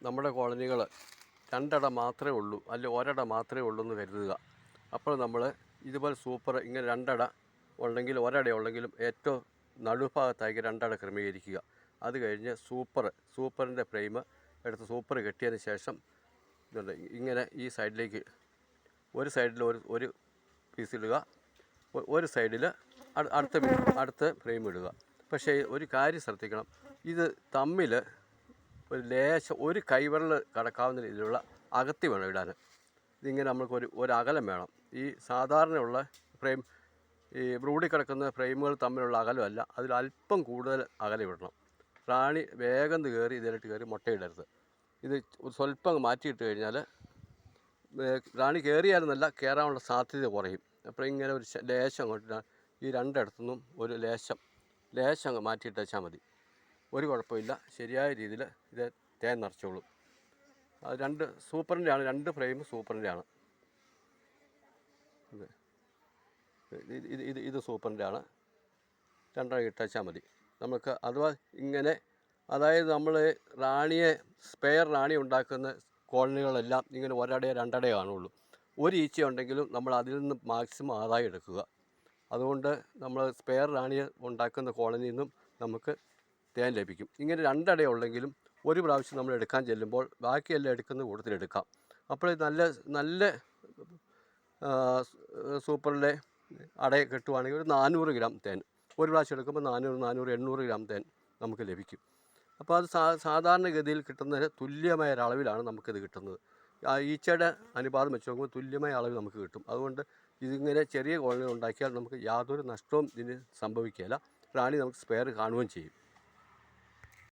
നമ്മുടെ കോളനികൾ രണ്ടട മാത്രമേ ഉള്ളൂ, അല്ലെങ്കിൽ ഒരട മാത്രമേ ഉള്ളൂ എന്ന് കരുതുക. അപ്പോൾ നമ്മൾ ഇതുപോലെ സൂപ്പർ ഇങ്ങനെ രണ്ടട ഉണ്ടെങ്കിൽ ഒരട ഉള്ളെങ്കിലും ഏറ്റവും നടുഭാഗത്തായി രണ്ടട ക്രമീകരിക്കുക. അത് കഴിഞ്ഞ് സൂപ്പറിൻ്റെ ഫ്രെയിം എടുത്ത് സൂപ്പർ കെട്ടിയതിന് ശേഷം ഇതുണ്ട് ഇങ്ങനെ ഈ സൈഡിലേക്ക് ഒരു സൈഡിൽ ഒരു പീസ് ഇടുക, ഒരു സൈഡിൽ അടുത്ത ഫ്രെയിം ഇടുക. പക്ഷേ ഒരു കാര്യം ശ്രദ്ധിക്കണം, ഇത് തമ്മിൽ ഒരു ലേശം ഒരു കൈവിരൽ കടക്കാവുന്ന രീതിയിലുള്ള അകത്തി വേണം ഇടാൻ. ഇതിങ്ങനെ നമ്മൾക്ക് ഒരു അകലം വേണം. ഈ സാധാരണയുള്ള ഫ്രെയിം, ഈ ബ്രൂഡിൽ കിടക്കുന്ന ഫ്രെയിമുകൾ തമ്മിലുള്ള അകലമല്ല, അതിലല്പം കൂടുതൽ അകലം ഇടണം. റാണി വേഗം കയറി ഇതിലിട്ട് കയറി മുട്ടയിടരുത്. ഇത് സ്വല്പം മാറ്റിയിട്ട് കഴിഞ്ഞാൽ റാണി കയറിയായിരുന്നല്ല കയറാനുള്ള സാധ്യത കുറയും. അപ്പോൾ ഇങ്ങനെ ഒരു ലേശം അങ്ങോട്ട് ഈ രണ്ടിടത്തുനിന്നും ഒരു ലേശം അങ്ങ് മാറ്റിയിട്ട് വെച്ചാൽ മതി. ഒരു കുഴപ്പമില്ല, ശരിയായ രീതിയിൽ ഇത് തേൻ നിറച്ചോളും. അത് രണ്ട് ഫ്രെയിം സൂപ്പറിൻ്റെ ആണ്. ഇത് സൂപ്പറിൻ്റെ ആണ്. രണ്ടെണ്ണം ഇട്ടാൽ മതി നമുക്ക്. അഥവാ ഇങ്ങനെ, അതായത് നമ്മൾ സ്പെയർ റാണി ഉണ്ടാക്കുന്ന കോളനികളെല്ലാം ഇങ്ങനെ ഒരടയോ രണ്ടടയോ കാണുള്ളൂ. ഒരു ഈച്ച ഉണ്ടെങ്കിലും നമ്മൾ അതിൽ നിന്ന് മാക്സിമം ആദായം എടുക്കുക. അതുകൊണ്ട് നമ്മൾ സ്പെയർ റാണി ഉണ്ടാക്കുന്ന കോളനിയിൽ നിന്നും നമുക്ക് തേൻ ലഭിക്കും. ഇങ്ങനെ രണ്ടടയുള്ളെങ്കിലും ഒരു പ്രാവശ്യം നമ്മൾ എടുക്കാൻ ചെല്ലുമ്പോൾ ബാക്കിയെല്ലാം എടുക്കുന്ന കൂട്ടത്തിലെടുക്കാം. അപ്പോൾ നല്ല സൂപ്പറിലെ അടയെ കിട്ടുവാണെങ്കിൽ ഒരു 400 ഗ്രാം തേൻ ഒരു പ്രാവശ്യം എടുക്കുമ്പോൾ 800 ഗ്രാം തേൻ നമുക്ക് ലഭിക്കും. അപ്പോൾ അത് സാധാരണഗതിയിൽ കിട്ടുന്നതിന് തുല്യമായ ഒരളവിലാണ് നമുക്കിത് കിട്ടുന്നത്. ഈച്ചയുടെ അനുപാതം വെച്ച് നോക്കുമ്പോൾ തുല്യമായ അളവിൽ നമുക്ക് കിട്ടും. അതുകൊണ്ട് ഇതിങ്ങനെ ചെറിയ കോളനികൾ ഉണ്ടാക്കിയാൽ നമുക്ക് യാതൊരു നഷ്ടവും ഇതിന് സംഭവിക്കുകയില്ല. റാണി നമുക്ക് സ്പെയർ കാണുകയും ചെയ്യും.